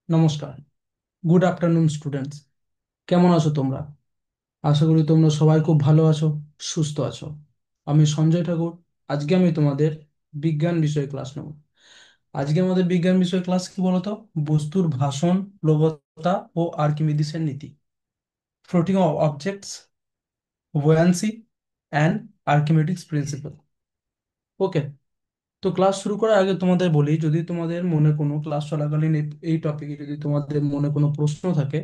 নমস্কার। Good afternoon students. কেমন আছো তোমরা? আশা করি তোমরা সবাই খুব ভালো আছো, সুস্থ আছো। আমি সঞ্জয় ঠাকুর। আজকে আমি তোমাদের বিজ্ঞান বিষয়ে ক্লাস নেব। আজকে আমাদের বিজ্ঞান বিষয় ক্লাস কি বলতো? বস্তুর ভাষণ, প্লবতা ও আর্কিমিডিসের নীতি, floating objects, buoyancy and আর্কিমেটিক্স principal. ওকে। তো ক্লাস শুরু করার আগে তোমাদের বলি, যদি তোমাদের মনে কোনো ক্লাস চলাকালীন এই টপিকে যদি তোমাদের মনে কোনো প্রশ্ন থাকে,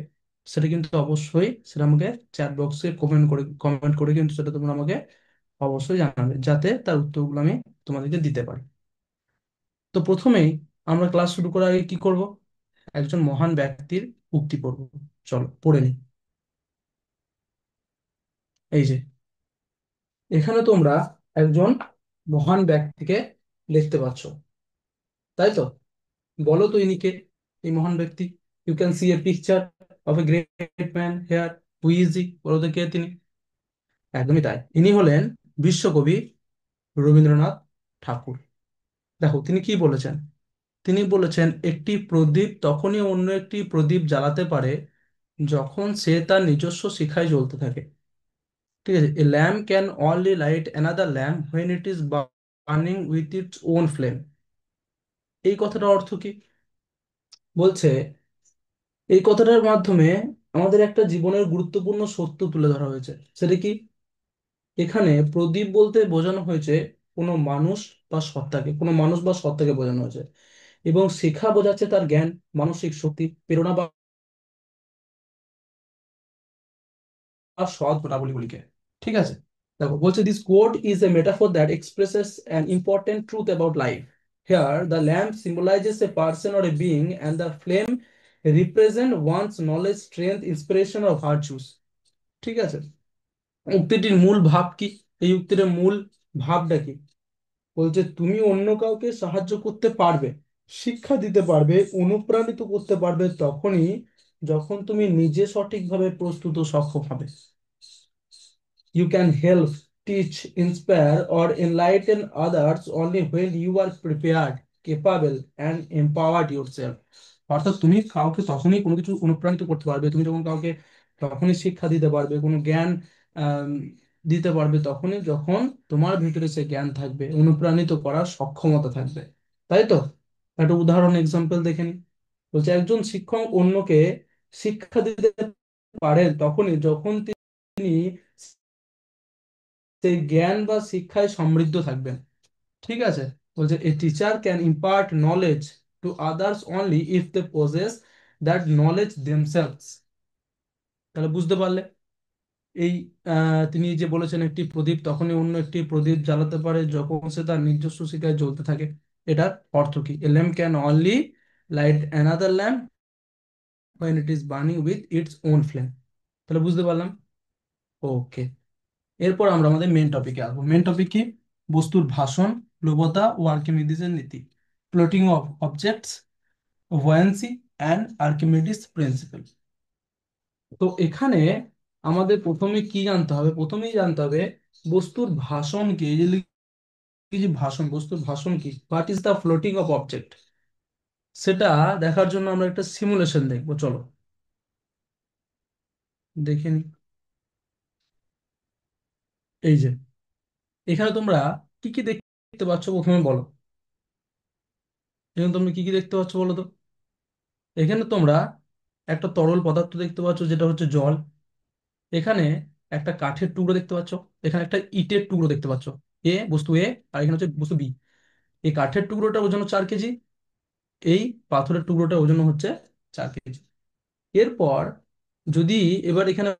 সেটা কিন্তু অবশ্যই সেটা আমাকে চ্যাট বক্সে কমেন্ট করে কিন্তু সেটা তোমরা আমাকে অবশ্যই জানাবে, যাতে তার উত্তরগুলো আমি তোমাদেরকে দিতে পারি। তো প্রথমেই আমরা ক্লাস শুরু করার আগে কি করব? একজন মহান ব্যক্তির উক্তি পড়ব। চলো পড়ে নিই। এই যে, এখানে তোমরা একজন মহান ব্যক্তিকে দেখতে পাচ্ছ, তাই তো? বলো তো ইনি কে, এই মহান ব্যক্তি? You can see a picture of a great man here. Who is he? বলো তো কে তিনি? একদমই তাই, ইনি হলেন বিশ্বকবি রবীন্দ্রনাথ ঠাকুর। দেখো তিনি কি বলেছেন। তিনি বলেছেন, একটি প্রদীপ তখনই অন্য একটি প্রদীপ জ্বালাতে পারে যখন সে তার নিজস্ব শিখায় জ্বলতে থাকে। ঠিক আছে, a lamp can only light another lamp when it is burning with its own flame. এই কথাটার অর্থ কি? বলছে, এই কথাটার মাধ্যমে আমাদের একটা জীবনের গুরুত্বপূর্ণ সত্য তুলে ধরা হয়েছে। সেটা কি? এখানে প্রদীপ বলতে বোঝানো হয়েছে কোনো মানুষ বা সত্তাকে বোঝানো হয়েছে, এবং শিখা বোঝাচ্ছে তার জ্ঞান, মানসিক শক্তি, প্রেরণা বা সৎ গুণাবলীগুলিকে। ঠিক আছে। দেখো বলছে, this code is a metaphor that expresses an important truth about life. Here the lamp symbolizes a person or a being and the flame represent one's knowledge, strength, inspiration or virtues. ঠিক আছে। উক্তিটির মূল ভাব কি? এই উক্তির মূল ভাবটা কি? বলছে, তুমি অন্য কাউকে সাহায্য করতে পারবে, শিক্ষা দিতে পারবে, অনুপ্রাণিত করতে পারবে তখনই যখন তুমি নিজে সঠিকভাবে প্রস্তুত ও সক্ষম হবে। You can help, teach, inspire, or enlighten others only when you are prepared, capable, and empowered yourself. অর্থাৎ তুমি কাউকে তখনই কোনো কিছু অনুপ্রাণিত করতে পারবে, তুমি যখন কাউকে তখনই শিক্ষা দিতে পারবে, কোনো জ্ঞান আম, দিতে পারবে তখনই যখন তোমার ভিতরে সে জ্ঞান থাকবে, অনুপ্রাণিত করার সক্ষমতা থাকবে। তাই তো? একটা উদাহরণ এক্সাম্পল দেখে নি। বলছে, একজন শিক্ষক অন্যকে শিক্ষা দিতে পারেন তখনই যখন তিনি সেই জ্ঞান বা শিক্ষায় সমৃদ্ধ থাকবেন। ঠিক আছে। বলছে, a teacher can impart knowledge to others only if they possess that knowledge themselves. তাহলে বুঝতে পারলে এই তিনি যে বলেছেন একটি প্রদীপ তখনই অন্য একটি প্রদীপ জ্বালাতে পারে যখন সে তার নিজস্ব শিখায় জ্বলতে থাকে। এটার অর্থ কি? A lamp can only light another lamp when it is burning with its own flame। তাহলে বুঝতে পারলাম। ওকে। এরপর আমরা আমাদের মেন টপিকে আসবো। মেন টপিক কি? বস্তুর ভাষণ, প্লবতা ও আর্কিমিডিসের নীতি, floating of objects, buoyancy and Archimedes principle. তো এখানে আমাদের প্রথমে কি জানতে হবে? প্রথমেই জানতে হবে বস্তুর ভাষণ কি। এই যে এই যে ভাষণ, বস্তুর ভাষণ কি, what is the floating of object, সেটা দেখার জন্য আমরা একটা সিমুলেশন দেখবো। চলো দেখে নিই। এই যে, এখানে তোমরা কি কি দেখতে পাচ্ছ প্রথমে বলো। এখানে তোমরা কি কি দেখতে পাচ্ছ বলো তো? এখানে তোমরা একটা তরল পদার্থ দেখতে পাচ্ছ, যেটা হচ্ছে জল। এখানে একটা কাঠের টুকরো দেখতে পাচ্ছ। এখানে একটা ইটের টুকরো দেখতে পাচ্ছ। এ বস্তু এ, আর এখানে হচ্ছে বস্তু বি। এই কাঠের টুকরোটার ওজন 4 কেজি, এই পাথরের টুকরোটার ওজন হচ্ছে 4 কেজি। এরপর যদি এবার এখানে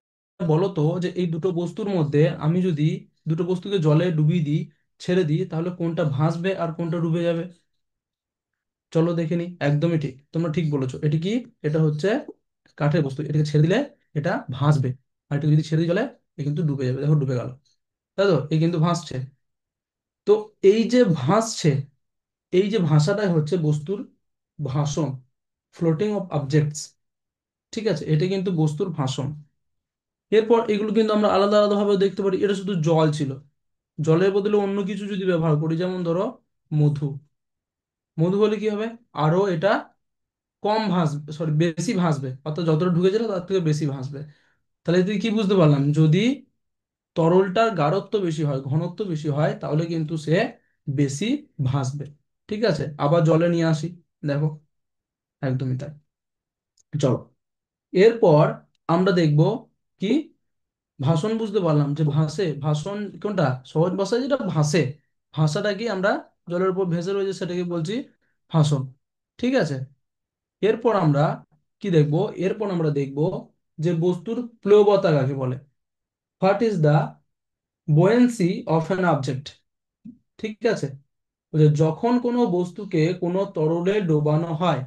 বলো তো যে এই দুটো বস্তুর মধ্যে আমি যদি দুটো বস্তুকে জলে ডুবিয়ে দিই, ছেড়ে দিই, তাহলে কোনটা ভাসবে আর কোনটা ডুবে যাবে? চলো দেখে নিই। একদমই ঠিক, তোমরা ঠিক বলেছো। এটি কি? এটা হচ্ছে কাঠের বস্তু, এটাকে ছেড়ে দিলে এটা ভাসবে। আর এটা যদি ছেড়ে দিয়ে চলে, এ কিন্তু ডুবে যাবে। দেখো ডুবে গেল। তাই তো? এ কিন্তু ভাসছে। তো এই যে ভাসছে, এই যে ভাষাটাই হচ্ছে বস্তুর ভাষণ, ফ্লোটিং অফ অবজেক্টস। ঠিক আছে, এটা কিন্তু বস্তুর ভাষণ। এরপর এগুলো কিন্তু আমরা আলাদা আলাদা ভাবে দেখতে পারি। এটা শুধু জল ছিল। জলের বদলে অন্য কিছু যদি ব্যবহার করি, যেমন ধরো মধু। মধু হলে কি হবে? আরো এটা কম ভাসবে, সরি বেশি ভাসবে, অর্থাৎ যতটা ঢুকেছিল তার থেকে বেশি ভাসবে। তাহলে তুই কি বুঝতে পারলাম, যদি তরলটার গাঢ়ত্ব বেশি হয়, ঘনত্ব বেশি হয়, তাহলে কিন্তু সে বেশি ভাসবে। ঠিক আছে, আবার জলে নিয়ে আসি, দেখো, একদমই তাই। চলো, এরপর আমরা দেখব কি, ভাষণ বুঝতে পারলাম যে ভাসে, ভাষণ কোনটা, সহজ ভাষায় যেটা ভাসে, ভাষাটা কি, আমরা জলের উপর ভেসে রয়েছে সেটাকে বলছি ভাষণ। ঠিক আছে, এরপর আমরা কি দেখব, এরপর আমরা দেখব যে বস্তুর প্লবতা কাকে বলে, what is the buoyancy of an object. ঠিক আছে, যে যখন কোনো বস্তুকে কোনো তরলে ডোবানো হয়,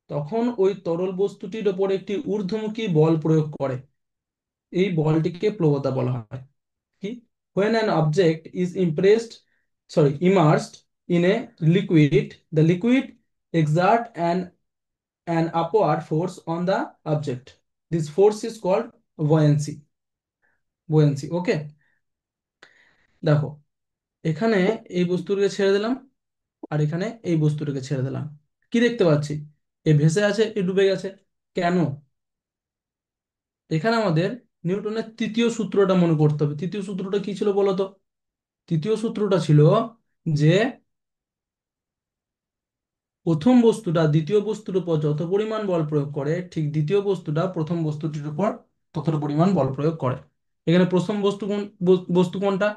তখন ওই তরল বস্তুটির ওপর একটি ঊর্ধ্বমুখী বল প্রয়োগ করে, এই বলটিকে প্লবতা বলা হয়। কি, when an object is immersed in a liquid, the liquid exert an upward force on the object. This force is called buoyancy. Buoyancy, ওকে। দেখো, এখানে এই বস্তুটাকে ছেড়ে দিলাম, আর এখানে এই বস্তুটাকে ছেড়ে দিলাম, কি দেখতে পাচ্ছি, এ ভেসে আছে, এ ডুবে গেছে। কেন? এখানে আমাদের নিউটনের তৃতীয় সূত্রটা মনে করতে হবে। তৃতীয় সূত্রটা কি ছিল বলো তো? তৃতীয় সূত্রটা ছিল যে প্রথম বস্তুটা দ্বিতীয় বস্তুর উপর যত পরিমাণ বল প্রয়োগ করে, ঠিক দ্বিতীয় বস্তুটা প্রথম বস্তুটির উপর ততটা পরিমাণ বল প্রয়োগ করে। এখানে প্রথম বস্তু কোনটা,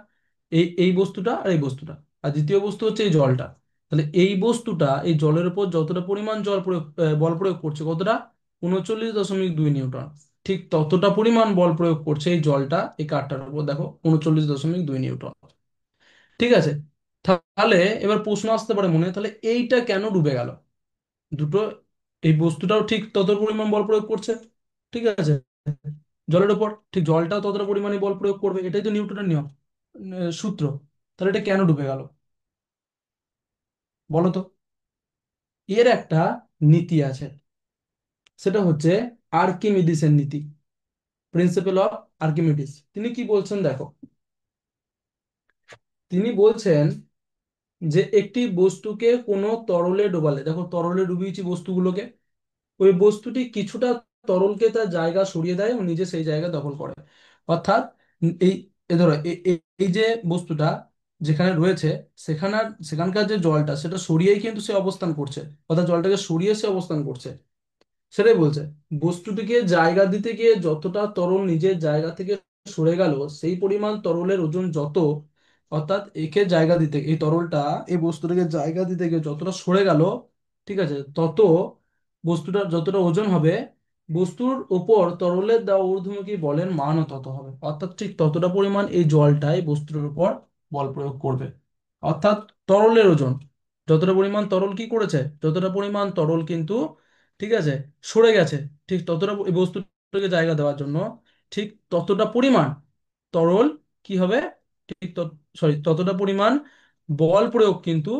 এই বস্তুটা আর এই বস্তুটা, আর দ্বিতীয় বস্তু হচ্ছে এই জলটা। তাহলে এই বস্তুটা এই জলের উপর যতটা পরিমাণ বল প্রয়োগ করছে, কতটা, 39.2 নিউটন। ঠিক ততটা পরিমাণ বল প্রয়োগ করছে এই জলটা এই কাঠটার উপর, দেখো, 39.2 নিউটন। ঠিক আছে, তাহলে এবার প্রশ্ন আসতে পারে মনে, তাহলে এইটা কেন ডুবে গেল? দুটো, এই বস্তুটাও ঠিক তত পরিমাণ বল প্রয়োগ করছে, ঠিক আছে, জলের উপর, ঠিক জলটাও ততটা পরিমাণে বল প্রয়োগ করবে, এটাই তো নিউটনের নিয়ম, সূত্র। তাহলে এটা কেন ডুবে গেল বলো তো? এর একটা নীতি আছে, সেটা হচ্ছে আর্কিমিডিসের নীতি, প্রিন্সিপাল অফ আর্কিমিডিস। তিনি কি বলছেন দেখো, তিনি বলছেন যে একটি বস্তুকে কোনো তরলে ডোবালে, দেখো তরলে ডুবিয়েছি বস্তুগুলোকে, ওই বস্তুটি কিছুটা তরলকে তার জায়গা সরিয়ে দেয় এবং নিজে সেই জায়গা দখল করে। অর্থাৎ এই ধরো এই যে বস্তুটা যেখানে রয়েছে, সেখানকার যে জলটা সেটা সরিয়েই কিন্তু সে অবস্থান করছে, অর্থাৎ জলটাকে সরিয়ে সে অবস্থান করছে। সেটাই বলছে, বস্তুটিকে জায়গা দিতে গিয়ে যতটা তরল নিজের জায়গা থেকে সরে গেল, সেই পরিমাণ তরলের ওজন যত, অর্থাৎ একে জায়গা দিতে, এই তরলটা এই বস্তুটাকে জায়গা দিতে গিয়ে যতটা সরে গেল, ঠিক আছে, তত বস্তুটার যতটা ওজন হবে, বস্তুর উপর তরলের দেওয়া ঊর্ধ্বমুখী বলের মানও তত হবে, অর্থাৎ ঠিক ততটা পরিমাণ এই জলটাই বস্তুর উপর বল প্রয়োগ করবে। অর্থাৎ তরলের ওজন, যতটা পরিমাণ তরল কি করেছে, যতটা পরিমাণ তরল কিন্তু, ঠিক আছে, সরে গেছে, ঠিক ততটা এই বস্তুটাকে জায়গা দেওয়ার জন্য, ঠিক ততটা পরিমাণ তরল কি হবে, ঠিক সরি, ততটা পরিমাণ বল প্রয়োগ কিন্তু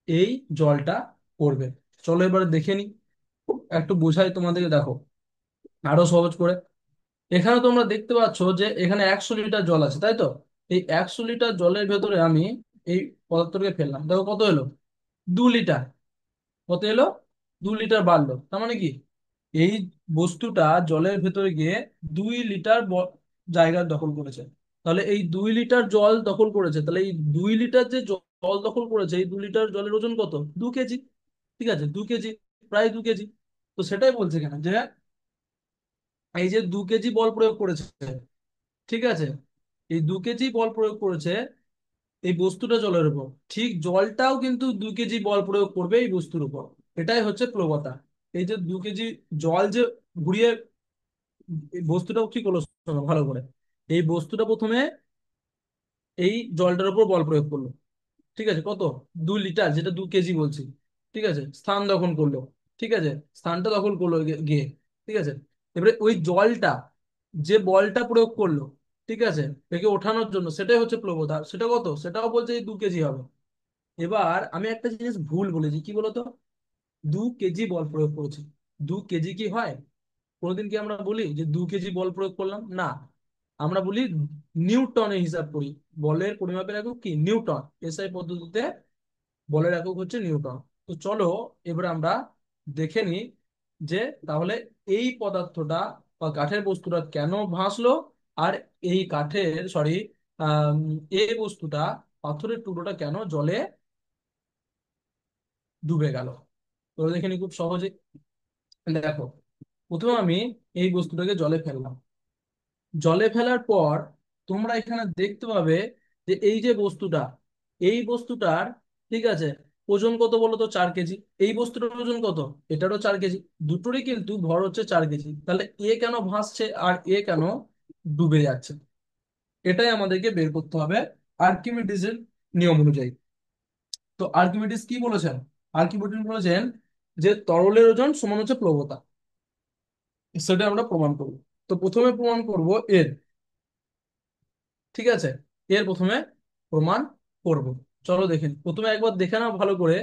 এই জলটা করবে। চলো এবারে দেখে নি, একটু বোঝাই তোমাদেরকে, দেখো আরো সহজ করে। এখানে তোমরা দেখতে পাচ্ছ যে এখানে 100 লিটার জল আছে, তাই তো? এই 100 লিটার জলের ভেতরে আমি এই পদার্থটাকে ফেললাম, দেখো কত এলো, 2 লিটার। কত এলো, 2 লিটার বাড়লো, তার মানে কি, এই বস্তুটা জলের ভেতরে গিয়ে 2 লিটার জায়গা দখল করেছে। তাহলে এই 2 লিটার জল দখল করেছে, তাহলে এই 2 লিটার যে জল দখল করেছে, এই 2 লিটার জলের ওজন কত, 2 কেজি। ঠিক আছে, 2 কেজি, প্রায় 2 কেজি। তো সেটাই বলছে কেন যে এই যে 2 কেজি বল প্রয়োগ করেছে, ঠিক আছে, এই 2 কেজি বল প্রয়োগ করেছে এই বস্তুটা জলের উপর, ঠিক জলটাও কিন্তু 2 কেজি বল প্রয়োগ করবে এই বস্তুর উপর। এটাই হচ্ছে প্রবণতা। এই যে 2 কেজি জল যে ঘুরিয়ে এই বস্তুটাও কি করলো, শোনো ভালো করে, এই বস্তুটা প্রথমে এই জলটার উপর বল প্রয়োগ করলো, ঠিক আছে, কত, 2 লিটার, যেটা 2 কেজি বলছি, ঠিক আছে, স্থান দখল করলো, ঠিক আছে, স্থানটা দখল করলো গিয়ে, ঠিক আছে, এবারে ওই জলটা যে বলটা প্রয়োগ করলো, ঠিক আছে, একে ওঠানোর জন্য, সেটাই হচ্ছে প্লবতা, সেটা কত, সেটাও বলছে এই 2 কেজি হবে। এবার আমি একটা জিনিস ভুল বলেছি, কি বলতো, 2 কেজি বল প্রয়োগ করেছি, 2 কেজি কি হয়? কোনোদিন কি আমরা বলি যে 2 কেজি বল প্রয়োগ করলাম, না, আমরা বলি নিউটনে হিসাব করি। বলের পরিমাপের একক কি, নিউটন। এসআই পদ্ধতিতে বলের একক হচ্ছে নিউটন। তো চলো এবার আমরা দেখে নি যে তাহলে এই পদার্থটা বা কাঠের বস্তুটা কেন ভাসলো, আর এই কাঠের সরি এই বস্তুটা পাথরের টুকরোটা কেন জলে ডুবে গেল। তো দেখে নি খুব সহজে। দেখো, প্রথমে আমি এই বস্তুটাকে জলে ফেললাম। জলে ফেলার পর তোমরা এখানে দেখতে পাবে যে এই যে বস্তুটা, এই বস্তুটার, ঠিক আছে, ওজন কত বলো তো? 4 কেজি। এই বস্তুটার ওজন কত? এটারও 4 কেজি। দুটোরই কিন্তু ভর হচ্ছে 4 কেজি। তাহলে এ কেন ভাসছে আর এ কেন ডুবে যাচ্ছে? এটাই আমাদেরকে বের করতে হবে আর্কিমিডিজের নিয়ম অনুযায়ী। তো আর্কিমিডিস কি বলেছেন? আর্কিমিডিস বলেছেন যে তরলের ওজন সমান হচ্ছে প্লবতা। সেটা আমরা প্রমাণ করব। তো প্রথমে প্রমাণ করব এর, ঠিক আছে, এর প্রথমে প্রমাণ করব। চলো দেখেন, প্রথমে একবার দেখে নাও ভালো করে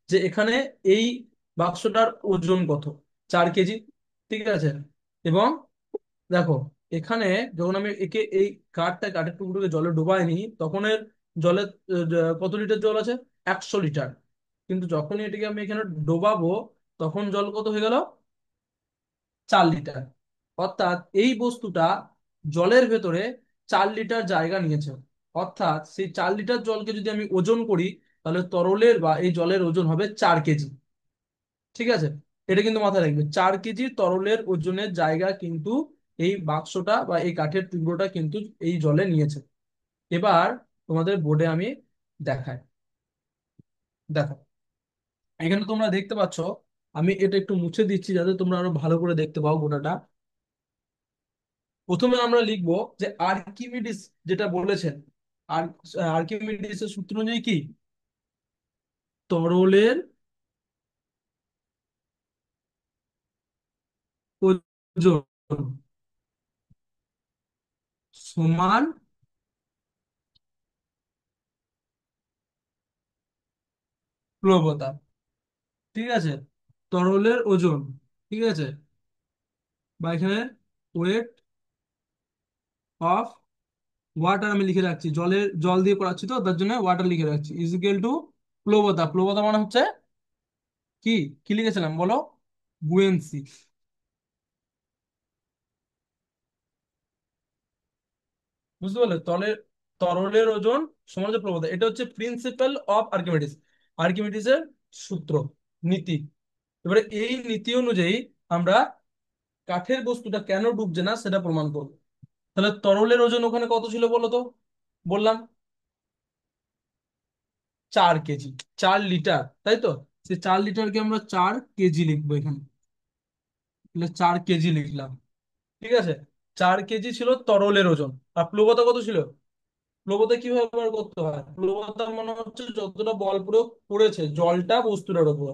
যে এখানে এই বাক্সটার ওজন কত। 4 কেজি, ঠিক আছে। এবং দেখো, এখানে যখন আমি একে এই কাঠের টুকরোকে জলে ডুবাই নি, তখন এর জলে কত লিটার জল আছে? 100 লিটার। কিন্তু যখনই এটাকে আমি এখানে ডোবাবো, তখন জল কত হয়ে গেল? 4 লিটার। অর্থাৎ এই বস্তুটা জলের ভেতরে 4 লিটার জায়গা নিয়েছে। অর্থাৎ সেই 4 লিটার জলকে যদি আমি ওজন করি, তাহলে তরলের বা এই জলের ওজন হবে 4 কেজি। ঠিক আছে, এটা কিন্তু মাথায় রাখবে, 4 কেজি তরলের ওজনের জায়গা কিন্তু এই বাক্সটা বা এই কাঠের টুকরোটা কিন্তু এই জলে নিয়েছে। এবার তোমাদের বোর্ডে আমি দেখাই। দেখো, এখানে তোমরা দেখতে পাচ্ছ, আমি এটা একটু মুছে দিচ্ছি যাতে তোমরা আরো ভালো করে দেখতে পাও গোটাটা। প্রথমে আমরা লিখব যে আর্কিমিডিস যেটা বলেছেন, আর আর্কিমিডিসের সূত্র অনুযায়ী কি, তরলের ওজন সমান প্লবতা। ঠিক আছে, তরলের ওজন, ঠিক আছে, বা এখানে ওয়েট অফ ওয়াটার আমি লিখে রাখছি, জল দিয়ে পড়াচ্ছি তো তার জন্য ওয়াটার লিখে রাখছি, ইজ ইকুয়াল টু প্লবতা। প্লবতা মানে হচ্ছে কি, কি লিখেছিলাম বলো? বুয়েন্সি। বুঝতে পারলে? তরলের ওজন সমান হচ্ছে প্রবণতা। এটা হচ্ছে প্রিন্সিপাল অফ আর্কিমিডিস, আর্কিমিডিসের সূত্র, নীতি। এবারে এই নীতি অনুযায়ী আমরা কাঠের বস্তুটা কেন ডুবছে না সেটা প্রমাণ করব। তাহলে তরলের ওজন ওখানে কত ছিল বলো তো? বললাম 4 কেজি, 4 লিটার, তাই তো? সে 4 লিটারকে আমরা 4 কেজি লিখবো এখানে। তাহলে 4 কেজি লিখলাম, ঠিক আছে। 4 কেজি ছিল তরলের ওজন। আর প্লবতা কত ছিল? প্লবতা কিভাবে ব্যবহার করতে হয়? প্লবতা মনে হচ্ছে যতটা বল প্রয়োগ করেছে জলটা বস্তুটার উপর,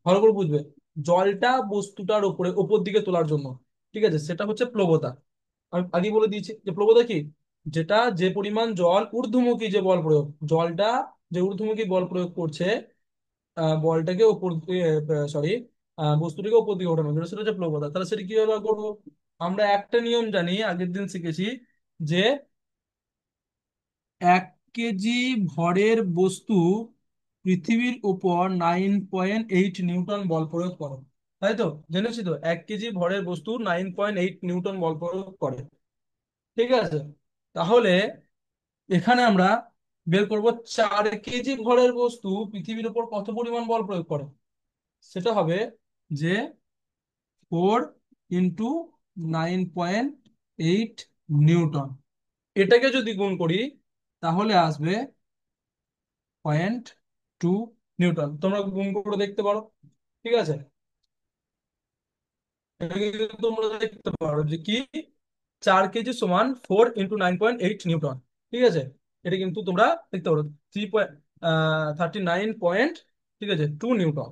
ভালো করে বুঝবে, জলটা বস্তুটার উপরে উপর দিকে তোলার জন্য, ঠিক আছে, সেটা হচ্ছে প্লবতা। আমি আগে বলে দিয়েছি যে প্লবতা কি, যেটা যে পরিমাণ জল ঊর্ধ্বমুখী যে বল প্রয়োগ, জলটা যে ঊর্ধ্বমুখী বল প্রয়োগ করছে বলটাকে উপর, সরি, বস্তুটাকে উপর দিকে ওঠানোর জন্য, সেটা হচ্ছে প্লবতা। তাহলে সেটা কিভাবে ব্যবহার করবো? আমরা একটা নিয়ম জানি, আগের দিন শিখেছি, যে 1 কেজি ভরের বস্তু পৃথিবীর উপর 9.8 নিউটন বল প্রয়োগ করে। তাই তো? জেনেছি তো, 1 কেজি ভরের বস্তু 9.8 নিউটন বল প্রয়োগ করে। ঠিক আছে, তাহলে এখানে আমরা বের করব 4 কেজি ভরের বস্তু পৃথিবীর উপর কত পরিমাণ বল প্রয়োগ করে। সেটা হবে যে 4 × 9.8 নিউটন। এটাকে যদি গুণ করি তাহলে আসবে 0.2 নিউটন। তোমরা গুণ করে দেখতে পারো, ঠিক আছে। এটা কিন্তু তোমরা দেখতে পারো যে কি, 4 কেজি সমান 4 × 9.8 নিউটন, ঠিক আছে। এটা কিন্তু তোমরা দেখতে পারো 39 পয়েন্ট, ঠিক আছে, 2 নিউটন।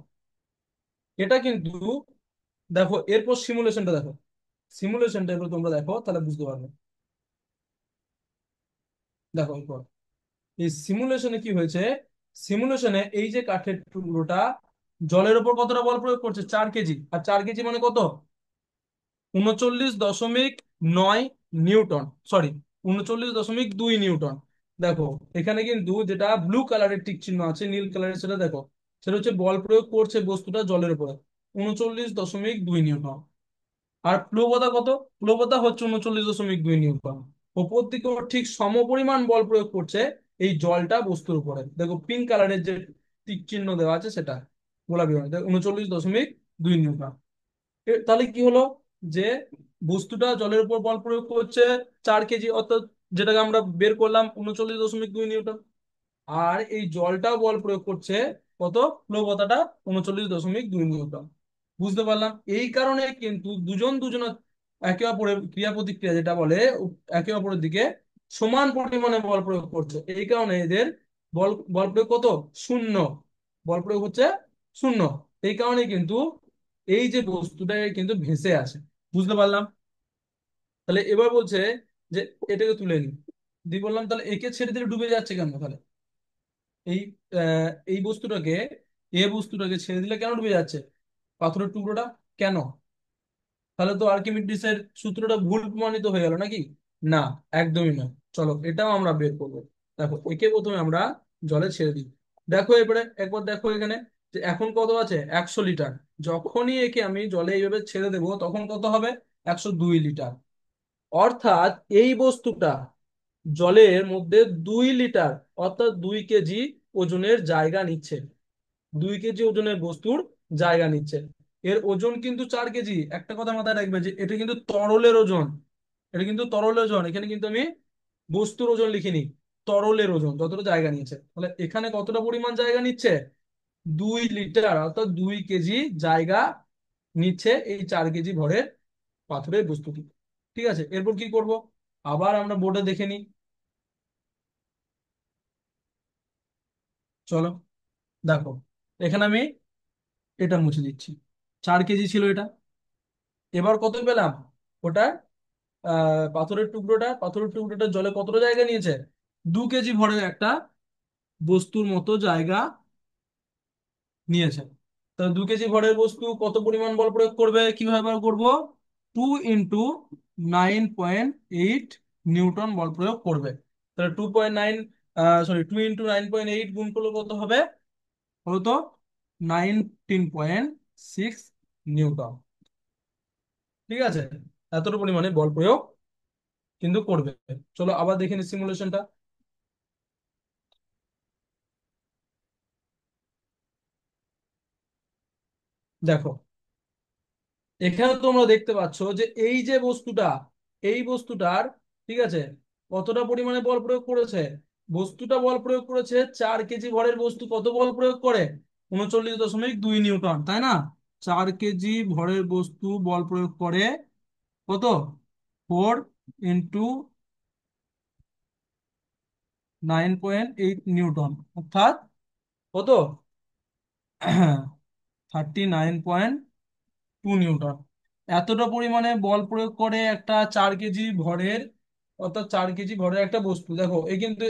এটা কিন্তু, দেখো এরপর সিমুলেশনটা দেখো, সিমুলেশনটা এরপর তোমরা দেখো তাহলে বুঝতে পারবে। দেখো এরপর এই সিমুলেশনে কি হয়েছে, সিমুলেশনে এই যে কাঠের টুকরোটা জলের উপর কতটা বল প্রয়োগ করছে? 4 কেজি। আর 4 কেজি মানে কত? 39.9 নিউটন, সরি, 39.2 নিউটন। দেখো এখানে কিন্তু যেটা ব্লু কালারের টিক চিহ্ন আছে, নীল কালারের, সেটা দেখো, সেটা হচ্ছে বল প্রয়োগ করছে বস্তুটা জলের উপরে। 39.2 নিউটন। আর প্লবতা কত? প্লবতা হচ্ছে 39.2 নিউটন। ওপর দিকে ওর ঠিক সমপরিমাণ বল প্রয়োগ করছে এই জলটা বস্তুর উপরে। দেখো পিঙ্ক কালারের যে টিক চিহ্ন দেওয়া আছে সেটা গোলাপি রঙের, 39.2 নিউটন। তাহলে কি হলো, যে বস্তুটা জলের উপর বল প্রয়োগ করছে 4 কেজি, অর্থাৎ যেটাকে আমরা বের করলাম 39.2 নিউটন। আর এই জলটাও বল প্রয়োগ করছে কত, প্লবতাটা 39.2 নিউটন। বুঝতে পারলাম। এই কারণে কিন্তু দুজন দুজনের একে অপরের ক্রিয়া প্রতিক্রিয়া যেটা বলে, একে অপরের দিকে সমান পরিমাণে বল প্রয়োগ করছে। এই কারণে এদের বল বল প্রয়োগ কত, শূন্য। বল প্রয়োগ হচ্ছে শূন্য। এই কারণে কিন্তু এই যে বস্তুটা কিন্তু ভেসে আছে। বুঝতে পারলাম। তাহলে এবার বলছে যে এটাকে তুলে নি, দিয়ে বললাম তাহলে একে ছেড়ে দিলে ডুবে যাচ্ছে কেন তাহলে? এই এই বস্তুটাকে, এ বস্তুটাকে ছেড়ে দিলে কেন ডুবে যাচ্ছে? পাথরের টুকরোটা কেন? তাহলে তো আর্কিমিডিসের সূত্রটা ভুল প্রমাণিত হয়ে গেল নাকি? না, একদমই নয়। চলো এটাও আমরা বের করবো। দেখো একে প্রথমে আমরা জলে ছেড়ে দিই। দেখো এবারে একবার দেখো এখানে, যে এখন কত আছে, 100 লিটার। যখনই একে আমি জলে এইভাবে ছেড়ে দেবো তখন কত হবে, 102 লিটার। অর্থাৎ এই বস্তুটা জলের মধ্যে 2 লিটার, অর্থাৎ 2 কেজি ওজনের জায়গা নিচ্ছে। 2 কেজি ওজনের বস্তুর জায়গা নিচ্ছে। এর ওজন কিন্তু 4 কেজি। একটা কথা মাথায় রাখবে যে এটা কিন্তু তরলের ওজন। এটা কিন্তু তরলের ওজন, এখানে কিন্তু আমি বস্তুর ওজন লিখিনি, তরলের ওজন যতটা জায়গা নিয়েছে। তাহলে এখানে কতটা পরিমাণ জায়গা নিচ্ছে, 2 লিটার, অর্থাৎ 2 কেজি জায়গা নিচ্ছে এই 4 কেজি ভরের পাথরের বস্তুটি। ঠিক আছে, এরপর কি করব, আবার আমরা বোর্ডে দেখে নিই। চলো দেখো, এখানে আমি এটা মুছে দিচ্ছি। 4 কেজি ছিল এটা, এবার কত পেলাম, ওটা পাথরের টুকরোটা জলে কতটা জায়গা নিয়েছে, 2 কেজি ভরের একটা বস্তুর মতো জায়গা নিয়েছে। তো 2 কেজি ভরের বস্তু কত পরিমাণ বল প্রয়োগ করবে, কিভাবে বার করবো, 2 × 9.8 নিউটন বল প্রয়োগ করবে। তাহলে 2.9, সরি 2 × 9.8 গুণ করলে কত হবে, হলো 19.6 নিউটন। ঠিক আছে, এতটা পরিমাণে বল প্রয়োগ কিন্তু করবে। চলো আবার দেখে নিই সিমুলেশনটা। দেখো এখানে তোমরা দেখতে পাচ্ছ যে এই যে বস্তুটা, এই বস্তুটার, ঠিক আছে, কতটা পরিমাণে বল প্রয়োগ করেছে। বস্তুটা বল প্রয়োগ করেছে 4 কেজি ভরের বস্তু কত বল প্রয়োগ করে, 39.2 নিউটন, তাই না? 4 কেজি ভরের বস্তু বল প্রয়োগ করে কত, 4 × 9.8 নিউটন, অর্থাৎ কত, 39.2 নিউটন। এতটা পরিমাণে বল প্রয়োগ করে একটা 4 কেজি ভরের, অর্থাৎ 4 কেজি ভরের একটা বস্তু। দেখো এই কিন্তু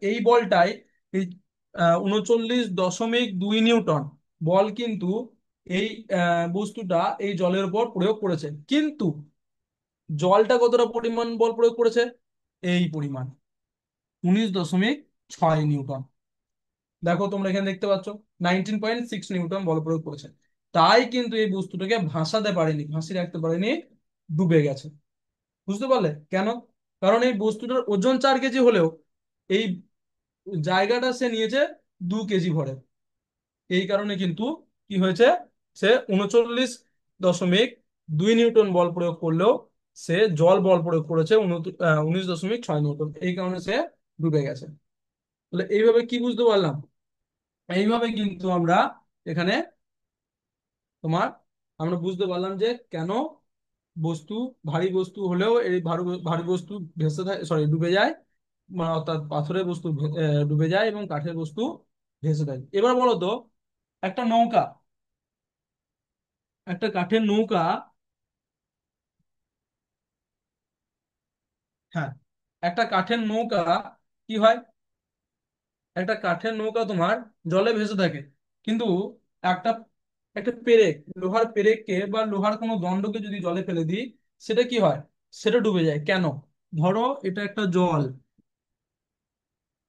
এই বলটাই, এই 39.2 নিউটন বল কিন্তু এই বস্তুটা এই জলের উপর প্রয়োগ করেছে। কিন্তু জলটা কতটা পরিমাণ বল প্রয়োগ করেছে, এই পরিমাণ, 19.6 নিউটন। দেখো তোমরা এখানে দেখতে পাচ্ছ 19.6 নিউটন বল প্রয়োগ করেছে। তাই কিন্তু এই বস্তুটাকে ভাসাতে পারেনি, ভাসিয়ে রাখতে পারেনি, ডুবে গেছে। বুঝতে পারলে কেন? কারণ এই বস্তুটার ওজন 4 কেজি হলেও এই জায়গাটা সে নিয়েছে 2 কেজি ভরে। এই কারণে কিন্তু কি হয়েছে, সে 39.2 নিউটন বল প্রয়োগ করলেও সে জল বল প্রয়োগ করেছে 19.6 নিউটন। এই কারণে সে ডুবে গেছে। তাহলে এইভাবে কি বুঝতে পারলাম, এইভাবে কিন্তু আমরা এখানে তোমার, আমরা বুঝতে পারলাম যে কেন বস্তু, ভারী বস্তু হলেও এই ভারী ভারী বস্তু ভেসে থাকে, সরি ডুবে যায়। মানে অর্থাৎ পাথরের বস্তু ডুবে যায় এবং কাঠের বস্তু ভেসে থাকে। এবার বলো তো, একটা নৌকা, একটা কাঠের নৌকা, হ্যাঁ, একটা কাঠের নৌকা কি হয়, একটা কাঠের নৌকা তোমার জলে ভেসে থাকে। কিন্তু একটা একটা পেরেক, লোহার পেরেককে বা লোহার কোনো দণ্ডকে যদি জলে ফেলে দিই, সেটা কি হয়, সেটা ডুবে যায় কেন? ধরো এটা একটা জল,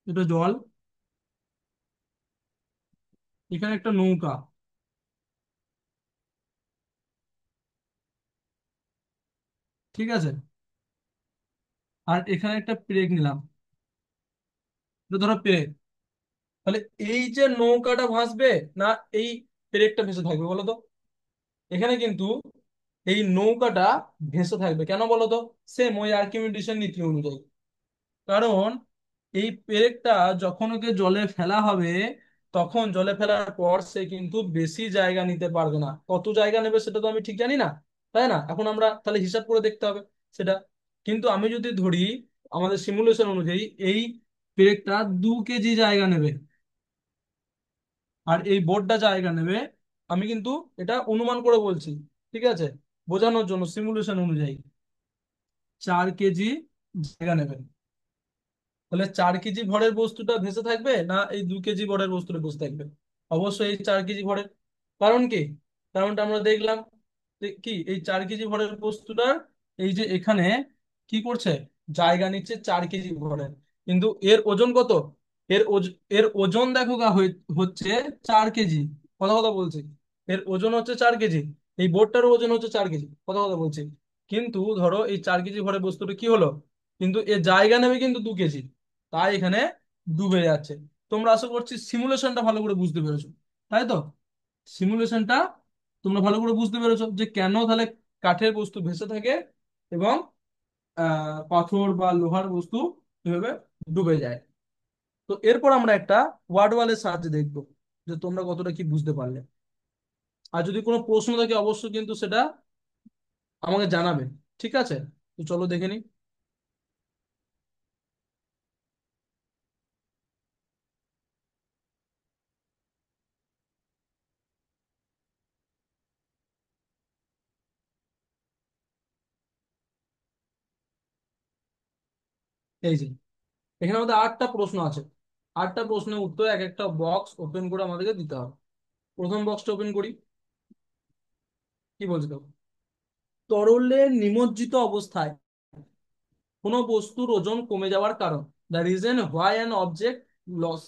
এটা জল, এখানে একটা নৌকা, ঠিক আছে, আর এখানে একটা পেরেক নিলাম, এটা ধরো পেরেক। তাহলে এই যে নৌকাটা ভাসবে, না এই পেরেকটা ভেসে থাকবে বলো তো? এখানে কিন্তু এই নৌকাটা ভেসে থাকবে, কেন বলো তো? সেম ওই আর্কিমিডিসের নীতি অনুযায়ী। কারণ এই পেরেকটা যখন ওকে জলে ফেলা হবে, তখন জলে ফেলার পর সে কিন্তু বেশি জায়গা নিতে পারবে না। কত জায়গা নেবে সেটা তো আমি ঠিক জানি না, তাই না? এখন আমরা তাহলে হিসাব করে দেখতে হবে সেটা। কিন্তু আমি যদি ধরি আমাদের সিমুলেশন অনুযায়ী এই পেরেকটা 2 কেজি জায়গা নেবে, আর এই বোর্ডটা জায়গা নেবে, আমি কিন্তু এটা অনুমান করে বলছি, ঠিক আছে, বোঝানোর জন্য সিমুলেশন অনুযায়ী 4 কেজি জায়গা নেবে। তাহলে 4 কেজি ভরের বস্তুটা ভেসে থাকবে, না এই 2 কেজি ভরের বস্তুটা ভেসে থাকবে? অবশ্যই এই 4 কেজি ভরের। কারণ কি? কারণটা আমরা দেখলাম যে কি, এই 4 কেজি ভরের বস্তুটার এই যে এখানে কি করছে, জায়গা নিচ্ছে 4 কেজি ভরের। কিন্তু এর ওজন কত? এর ওজন দেখো হচ্ছে 4 কেজি। কথা কথা বলছি, এর ওজন হচ্ছে 4 কেজি। এই বোর্ডটার ওজন হচ্ছে 4 কেজি, কথা কথা বলছি। কিন্তু ধরো এই 4 কেজি ভরের বস্তুটা কি হলো, কিন্তু এর জায়গা নেবে কিন্তু 2 কেজি, তাই এখানে ডুবে যাচ্ছে। তোমরা আশা করছি সিমুলেশনটা ভালো করে বুঝতে পেরেছো, তাই তো? সিমুলেশনটা তোমরা ভালো করে বুঝতে পেরেছো যে কেন তাহলে কাঠের বস্তু ভেসে থাকে এবং পাথর বা লোহার বস্তু এভাবে ডুবে যায়। তো এরপর আমরা একটা ওয়ার্ড ওয়ালের সাহায্যে দেখবো যে তোমরা কতটা কি বুঝতে পারলে। আর যদি কোনো প্রশ্ন থাকে অবশ্যই কিন্তু সেটা আমাকে জানাবে, ঠিক আছে? তো চলো দেখে নিই। এই যে এখানে আমাদের 8টা প্রশ্ন আছে, 8টা প্রশ্নের উত্তর এক একটা বক্স ওপেন করে আমাদেরকে দিতে হবে। প্রথম বক্সটা ওপেন করি। কি বলছে তো, তরলে নিমজ্জিত অবস্থায় কোনো বস্তুর ওজন কমে যাওয়ার কারণ, the reason why an object loss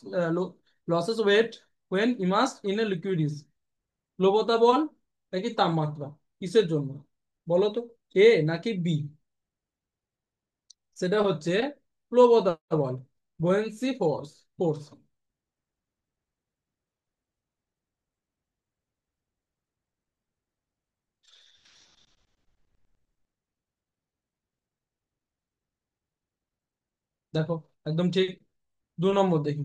loses weight when immersed in a liquid is, প্লবতা বল নাকি তাপমাত্রা, কিসের জন্য বলো তো? এ নাকি বি? সেটা হচ্ছে প্লবতা বল, বুয়েন্সি ফোর্স ফোর্স। দেখো, একদম ঠিক। 2 নম্বর দেখি।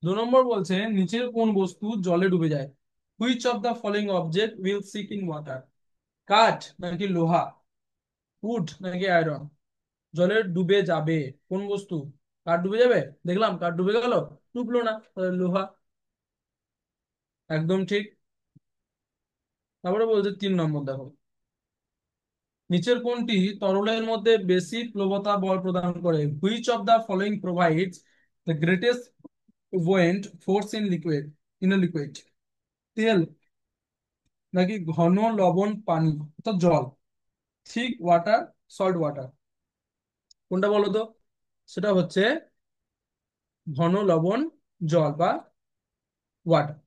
2 নম্বর বলছে নিচের কোন বস্তু জলে ডুবে যায়? Which of the following object will sink in water? কাঠ নাকি লোহা, উড নাকি আয়রন? জলে ডুবে যাবে কোন বস্তু? কাঠ ডুবে যাবে, দেখলাম কাঠ ডুবে গেল, ডুবলো না, তাহলে লোহা। একদম ঠিক। তারপরে বলছে 3 নম্বর দেখো, নিচের কোনটি তরলের মধ্যে বেশি প্লবতা বল প্রদান করে? Which of the following provides the greatest buoyant force in liquid, in a liquid? তেল নাকি ঘন লবণ পানি অর্থাৎ জল, থিক ওয়াটার, সল্ট ওয়াটার? কোনটা বলো তো? সেটা হচ্ছে ঘন লবণ জল বা ওয়াটার।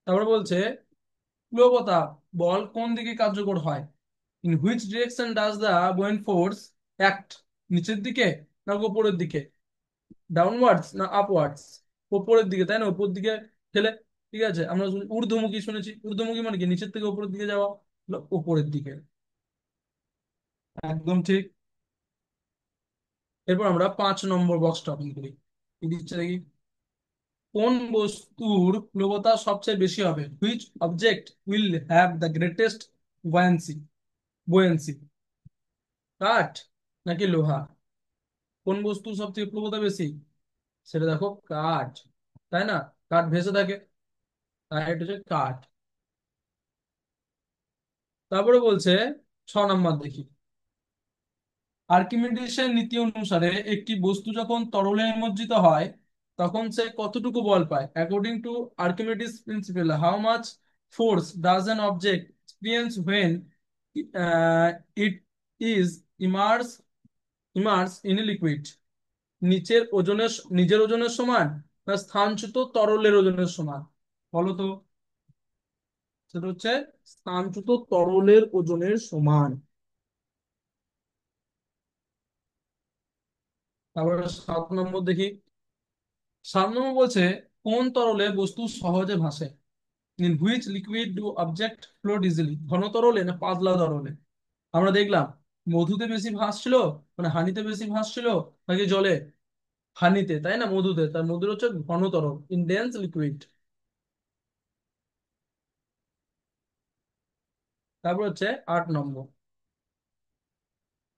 তারপরে বলছে প্লবতা বল কোন দিকে কার্যকর হয়? In which direction does the buoyant force act, নিচের দিকে না উপরের দিকে, ডাউনওয়ার্ডস না আপওয়ার্ডস? উপরের দিকে, তাই না? উপর দিকে ঠেলে। ঠিক আছে, আমরা ঊর্ধ্বমুখী শুনেছি, ঊর্ধ্বমুখী মানে কি নিচের থেকে উপরের দিকে যাওয়া, হলো উপরের দিকে। একদম ঠিক। এরপর আমরা 5 নম্বর বক্সটা ওপেন করি। কি দিচ্ছে দেখি, কোন বস্তুর প্লবতা সবচেয়ে বেশি হবে? Which object will have the greatest buoyancy buoyancy? কাঠ নাকি লোহা? কোন বস্তু সবচেয়ে প্লবতা বেশি? সেটা দেখো কাঠ, তাই না? কাঠ ভেসে থাকে, তাই এটা হচ্ছে কাঠ। তারপরে বলছে 6 নম্বর দেখি, আর্কিমিডিসের নীতি অনুসারে একটি বস্তু যখন তরলে নিমজ্জিত হয় তখন সে কতটুকু বল পায়? According to Archimedes principal, how much force does an object experience when it is immerse immerse in a liquid? নিজের ওজনের সমান, না স্থানচ্যুত তরলের ওজনের সমান? বলো তো। সেটা হচ্ছে স্থানচ্যুত তরলের ওজনের সমান। তারপরে 7 নম্বর দেখি। 7 নম্বর বলছে, কোন তরলে বস্তু সহজে ভাসে? In which liquid do object float easily? ঘন তরলে না পাতলা তরলে? আমরা দেখলাম মধুতে বেশি ভাসছিল, মানে হানিতে বেশি ভাসছিল নাকি জলে? হানিতে, তাই না? মধুতে, তার মধুর হচ্ছে ঘন তরল, ইন ডেন্স লিকুইড। তারপর হচ্ছে 8 নম্বর।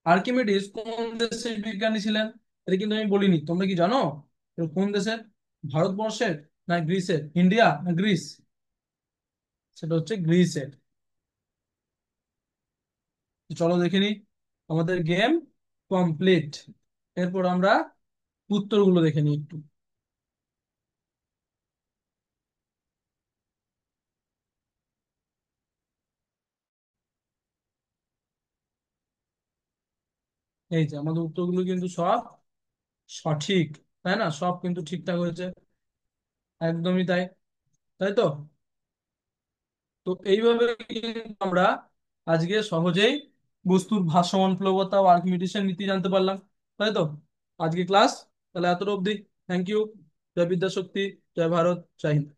আর্কিমিডিস কোন দেশের বিজ্ঞানী ছিলেন? এটা কিন্তু আমি বলিনি, তোমরা কি জানো? এটা কোন দেশের? ভারতবর্ষের না গ্রিসের? ইন্ডিয়া না গ্রিস? সেটা হচ্ছে গ্রিসের। তো চলো দেখে নি, আমাদের গেম কমপ্লিট। এরপর আমরা উত্তরগুলো দেখে নিই একটু। এই যে আমাদের উত্তরগুলো কিন্তু সব সঠিক, তাই না? সব কিন্তু ঠিকঠাক হয়েছে। একদমই তাই, তাই তো। তো এইভাবে কিন্তু আমরা আজকে সহজেই বস্তুর ভাসমান প্লবতা ও আর্কিমিডিসের নীতি জানতে পারলাম, তাই তো। আজকে ক্লাস তাহলে এত অবধি। Thank you. জয় বিদ্যাশক্তি, জয় ভারত, জয় হিন্দ।